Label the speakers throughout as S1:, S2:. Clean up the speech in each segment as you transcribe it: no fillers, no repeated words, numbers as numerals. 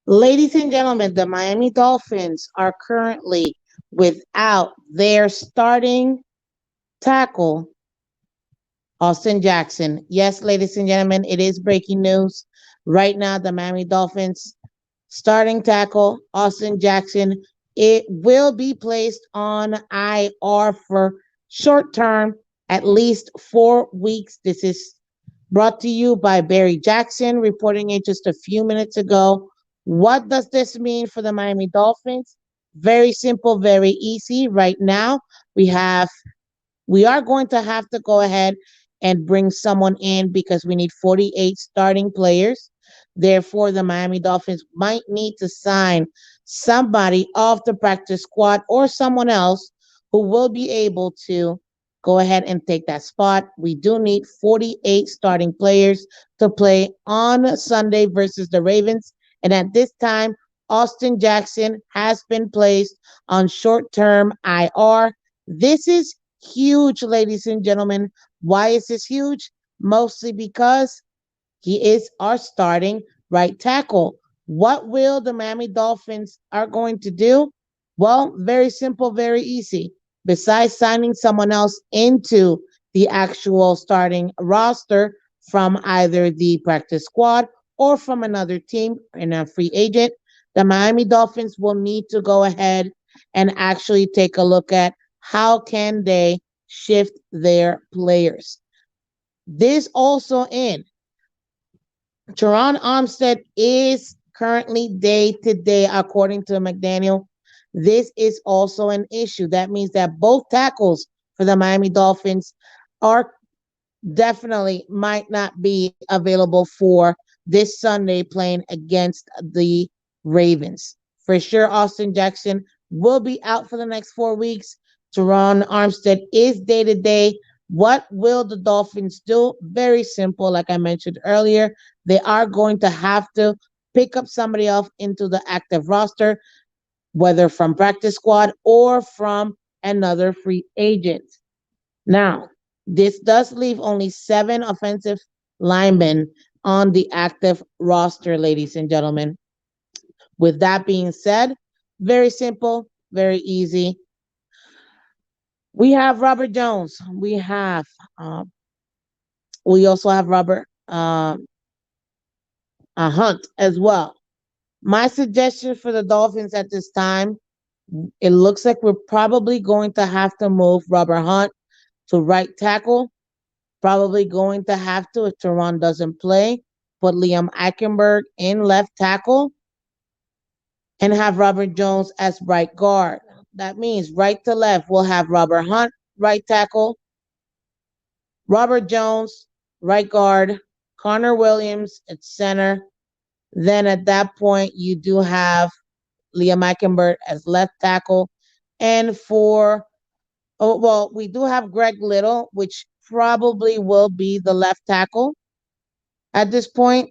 S1: Ladies and gentlemen, the Miami Dolphins are currently without their starting tackle, Austin Jackson. Yes, ladies and gentlemen, it is breaking news. Right now, the Miami Dolphins starting tackle, Austin Jackson, it will be placed on IR for short term, at least 4 weeks. This is brought to you by Barry Jackson, reporting it just a few minutes ago. What does this mean for the Miami Dolphins? Very simple, very easy. Right now, we have we are going to have to go ahead and bring someone in because we need 48 starting players. Therefore, the Miami Dolphins might need to sign somebody off the practice squad or someone else who will be able to go ahead and take that spot. We do need 48 starting players to play on Sunday versus the Ravens. And at this time, Austin Jackson has been placed on short term IR. This is huge, ladies and gentlemen. Why is this huge? Mostly because he is our starting right tackle. What will the Miami Dolphins are going to do? Well, very simple, very easy. Besides signing someone else into the actual starting roster from either the practice squad or from another team and a free agent, the Miami Dolphins will need to go ahead and actually take a look at how can they shift their players. This also in Teron Armstead is currently day to day, according to McDaniel. This is also an issue. That means that both tackles for the Miami Dolphins are definitely might not be available for this Sunday playing against the Ravens. For sure, Austin Jackson will be out for the next 4 weeks. Teron Armstead is day to day. What will the Dolphins do? Very simple, like I mentioned earlier. They are going to have to pick up somebody else into the active roster, whether from practice squad or from another free agent. Now, this does leave only 7 offensive linemen on the active roster, ladies and gentlemen. With that being said, very simple, very easy. We have Robert Jones. We also have Robert Hunt as well. My suggestion for the Dolphins at this time, it looks like we're probably going to have to move Robert Hunt to right tackle. Probably going to have to, if Teron doesn't play, put Liam Eichenberg in left tackle and have Robert Jones as right guard. That means right to left, we'll have Robert Hunt, right tackle, Robert Jones, right guard, Connor Williams at center. Then at that point, you do have Liam Eichenberg as left tackle. And well, we do have Greg Little, which probably will be the left tackle at this point,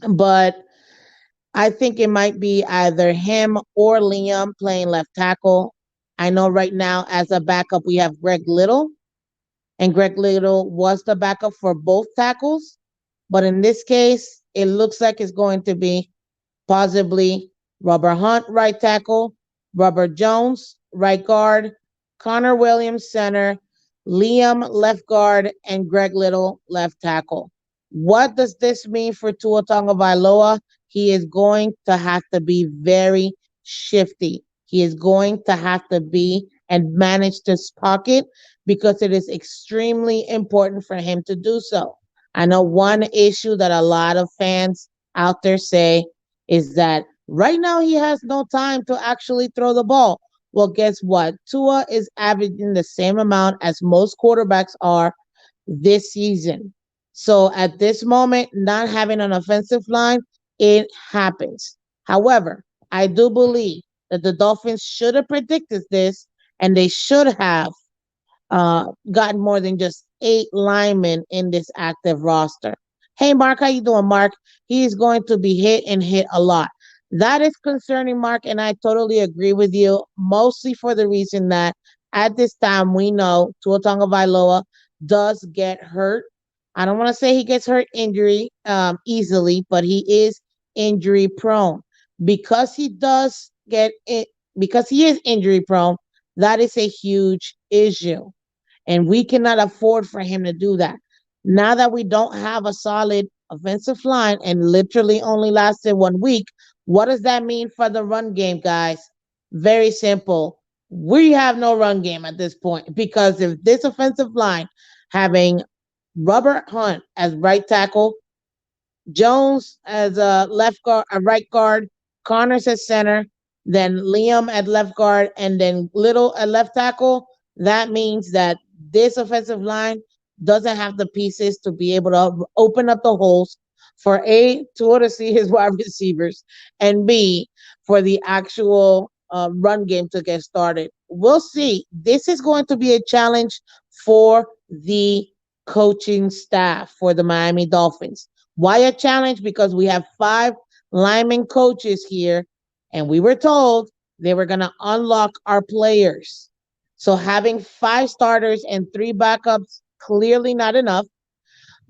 S1: but I think it might be either him or Liam playing left tackle. I know right now, as a backup, we have Greg Little, and Greg Little was the backup for both tackles. But in this case, it looks like it's going to be possibly Robert Hunt, right tackle, Robert Jones, right guard, Connor Williams, center, Liam, left guard, and Greg Little, left tackle. What does this mean for Tua Tagovailoa? He is going to have to be very shifty. He is going to have to be and manage this pocket because it is extremely important for him to do so. I know one issue that a lot of fans out there say is that right now he has no time to actually throw the ball. Well, guess what? Tua is averaging the same amount as most quarterbacks are this season. So at this moment, not having an offensive line, it happens. However, I do believe that the Dolphins should have predicted this and they should have gotten more than just 8 linemen in this active roster. Hey, Mark, how you doing, Mark? He's going to be hit and hit a lot. That is concerning, Mark, and I totally agree with you, mostly for the reason that at this time we know Tua Tagovailoa does get hurt. I don't want to say he gets hurt injury easily, but he is injury prone. Because he does get it, because he is injury prone, that is a huge issue. And we cannot afford for him to do that. Now that we don't have a solid offensive line and literally only lasted 1 week, what does that mean for the run game, guys? Very simple. We have no run game at this point because if this offensive line having Robert Hunt as right tackle, Jones as a left guard, a right guard, Connors at center, then Liam at left guard, and then Little at left tackle. That means that this offensive line doesn't have the pieces to be able to open up the holes for A, to see his wide receivers, and B, for the actual run game to get started. We'll see. This is going to be a challenge for the coaching staff for the Miami Dolphins. Why a challenge? Because we have five lineman coaches here, and we were told they were going to unlock our players. So having five starters and three backups, clearly not enough.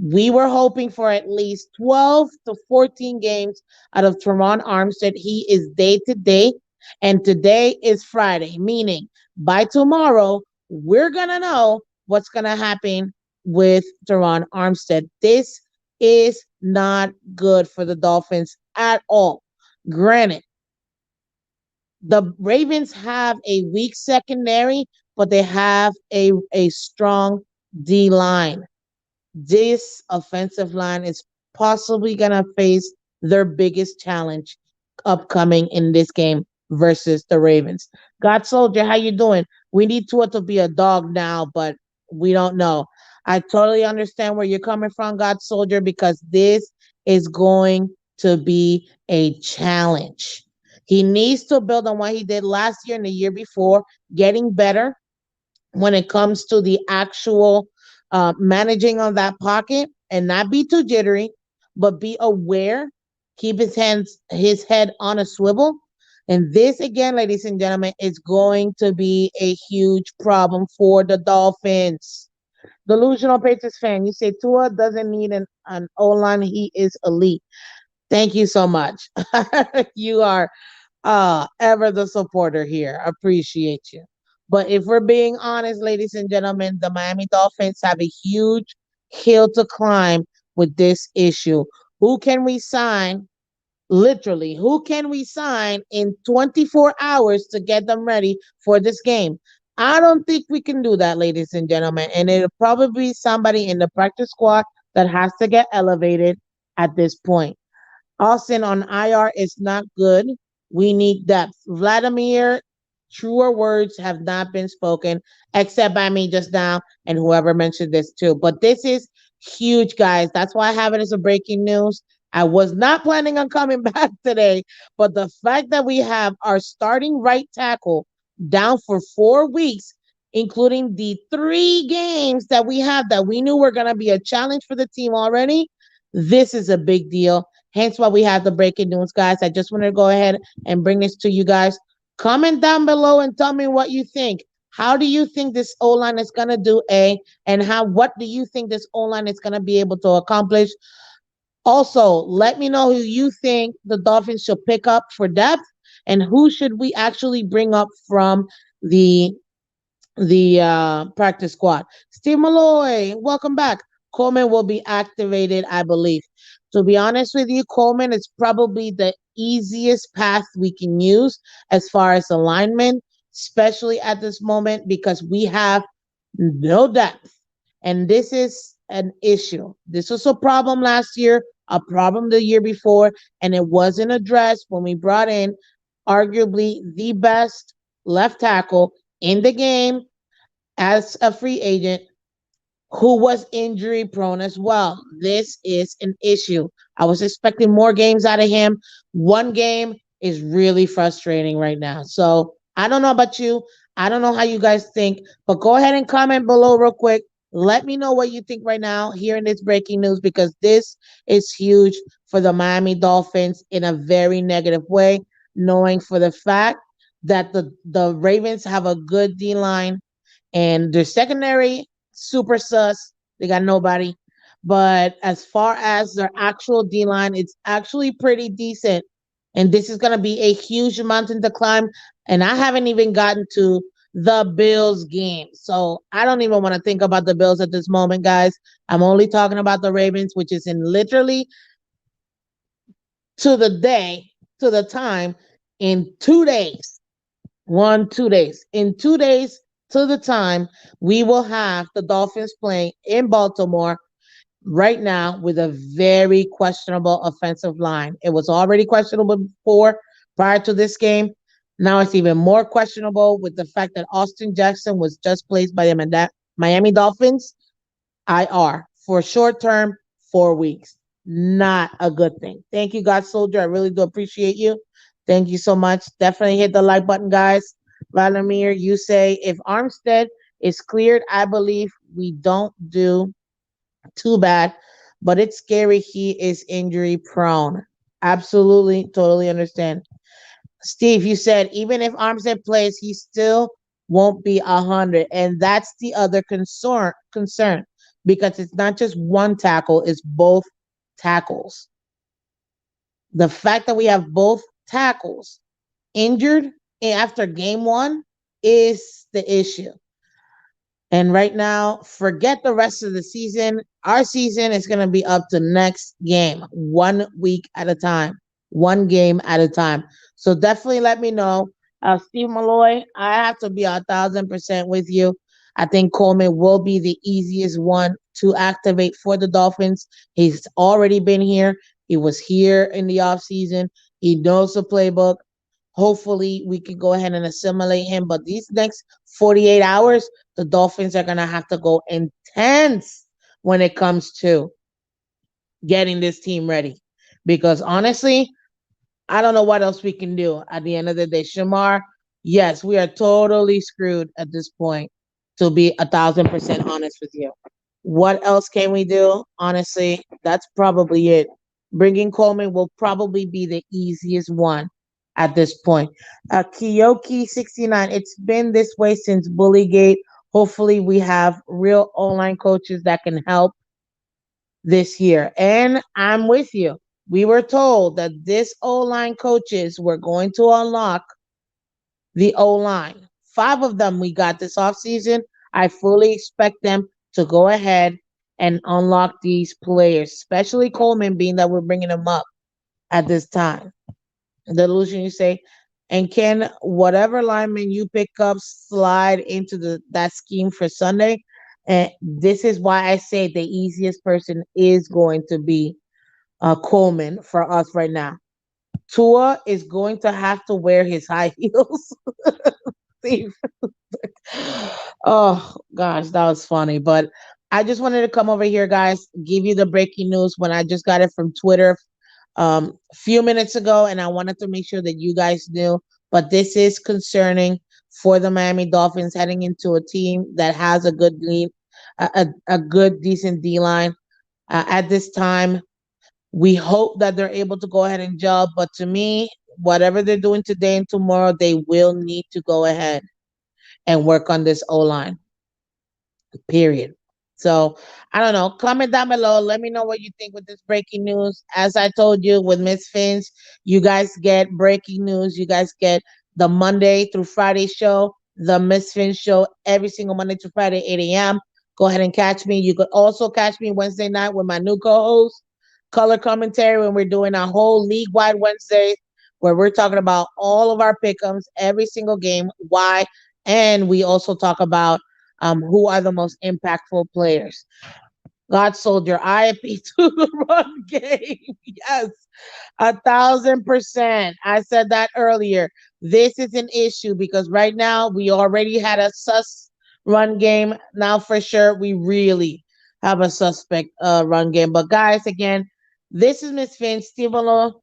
S1: We were hoping for at least 12 to 14 games out of Teron Armstead. He is day to day, and today is Friday, meaning by tomorrow, we're going to know what's going to happen with Teron Armstead. This is not good for the Dolphins at all. Granted, the Ravens have a weak secondary, but they have a strong D line. This offensive line is possibly going to face their biggest challenge upcoming in this game versus the Ravens. God Soldier, how you doing? We need Tua to be a dog now, but we don't know. I totally understand where you're coming from, God Soldier, because this is going to be a challenge. He needs to build on what he did last year and the year before, getting better when it comes to the actual managing of that pocket and not be too jittery, but be aware, keep his head on a swivel. And this, again, ladies and gentlemen, is going to be a huge problem for the Dolphins. Delusional Patriots fan, you say Tua doesn't need an O line, he is elite. Thank you so much. You are ever the supporter here. Appreciate you. But if we're being honest, ladies and gentlemen, the Miami Dolphins have a huge hill to climb with this issue. Who can we sign? Literally, who can we sign in 24 hours to get them ready for this game? I don't think we can do that, ladies and gentlemen. And it'll probably be somebody in the practice squad that has to get elevated at this point. Austin on IR is not good. We need depth. Vladimir, truer words have not been spoken, except by me just now and whoever mentioned this too. But this is huge, guys. That's why I have it as a breaking news. I was not planning on coming back today, but the fact that we have our starting right tackle down for 4 weeks, including the 3 games that we have that we knew were going to be a challenge for the team already, this is a big deal. Hence why we have the breaking news, guys. I just wanted to go ahead and bring this to you guys. Comment down below and tell me what you think. How do you think this O line is gonna do? And what do you think this O line is gonna be able to accomplish? Also, let me know who you think the Dolphins should pick up for depth, and who should we actually bring up from the practice squad. Steve Malloy, welcome back. Coleman will be activated, I believe. To be honest with you, Coleman is probably the easiest path we can use as far as alignment, especially at this moment because we have no depth. And this is an issue. This was a problem last year, a problem the year before, and it wasn't addressed when we brought in arguably the best left tackle in the game as a free agent who was injury prone as well. This is an issue. I was expecting more games out of him. 1 game is really frustrating right now. So I don't know about you. I don't know how you guys think, but go ahead and comment below real quick. Let me know what you think right now here in this breaking news because this is huge for the Miami Dolphins in a very negative way, knowing for the fact that the Ravens have a good D line and their secondary super sus. They got nobody. But as far as their actual D line, it's actually pretty decent. And this is going to be a huge mountain to climb. And I haven't even gotten to the Bills game. So I don't even want to think about the Bills at this moment, guys. I'm only talking about the Ravens, which is in literally to the day, to the time, in 2 days. 2 days. In 2 days to the time, we will have the Dolphins playing in Baltimore right now with a very questionable offensive line. It was already questionable before, prior to this game. Now it's even more questionable with the fact that Austin Jackson was just placed by the Miami Dolphins IR for short term, 4 weeks. Not a good thing. Thank you, God Soldier. I really do appreciate you. Thank you so much. Definitely hit the like button, guys. Vladimir, you say if Armstead is cleared, I believe we don't do too bad, but it's scary. He is injury prone. Absolutely, totally understand. Steve, you said even if Armstead plays, he still won't be 100, and that's the other concern. Because it's not just one tackle; it's both tackles. The fact that we have both tackles injured after game one is the issue. And right now, forget the rest of the season. Our season is going to be up to next game, 1 week at a time, one game at a time. So definitely let me know. Steve Malloy, I have to be 1,000% with you. I think Coleman will be the easiest one to activate for the Dolphins. He's already been here. He was here in the offseason. He knows the playbook. Hopefully, we can go ahead and assimilate him. But these next 48 hours, the Dolphins are going to have to go intense when it comes to getting this team ready. Because honestly, I don't know what else we can do at the end of the day. Shamar, yes, we are totally screwed at this point, to be 1,000% honest with you. What else can we do? Honestly, that's probably it. Bringing Coleman will probably be the easiest one at this point. Kiyoki69, it's been this way since Bullygate. Hopefully, we have real online coaches that can help this year. And I'm with you. We were told that this O line coaches were going to unlock the O line. Five of them we got this offseason. I fully expect them to go ahead and unlock these players, especially Coleman, being that we're bringing him up at this time. The illusion you say, and can whatever lineman you pick up slide into that scheme for Sunday? And this is why I say the easiest person is going to be Coleman for us right now. Tua is going to have to wear his high heels. Steve. Oh gosh, that was funny. But I just wanted to come over here, guys, give you the breaking news when I just got it from Twitter a few minutes ago, and I wanted to make sure that you guys knew. But this is concerning for the Miami Dolphins heading into a team that has a good lead, a good decent D line. At this time, we hope that they're able to go ahead and gel. But to me, whatever they're doing today and tomorrow, they will need to go ahead and work on this O line. Period. So I don't know. Comment down below. Let me know what you think with this breaking news. As I told you with Miss Phins, you guys get breaking news. You guys get the Monday through Friday show, the Miss Phins show every single Monday to Friday, 8 a.m. Go ahead and catch me. You could also catch me Wednesday night with my new co-host, Color Commentary, when we're doing a whole league-wide Wednesday where we're talking about all of our pick'ems, every single game, why, and we also talk about who are the most impactful players. God Soldier, IFP to the run game. Yes, 1,000%. I said that earlier. This is an issue because right now we already had a sus run game. Now for sure we really have a suspect run game. But guys, again, this is Miss Finn Stivolo.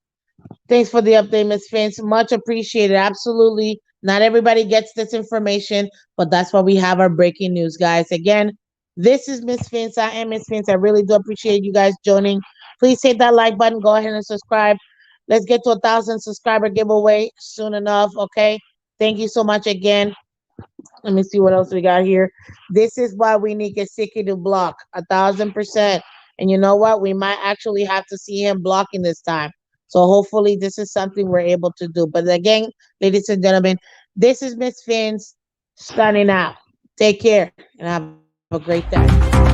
S1: Thanks for the update, Miss Phins. Much appreciated. Absolutely. Not everybody gets this information, but that's why we have our breaking news, guys. Again, this is Miss Phins. I am Miss Phins. I really do appreciate you guys joining. Please hit that like button. Go ahead and subscribe. Let's get to 1,000 subscriber giveaway soon enough. Okay. Thank you so much again. Let me see what else we got here. This is why we need Gesicki to block 1,000%. And you know what? We might actually have to see him blocking this time. So hopefully this is something we're able to do. But again, ladies and gentlemen, this is Miss Phins signing out. Take care and have a great day.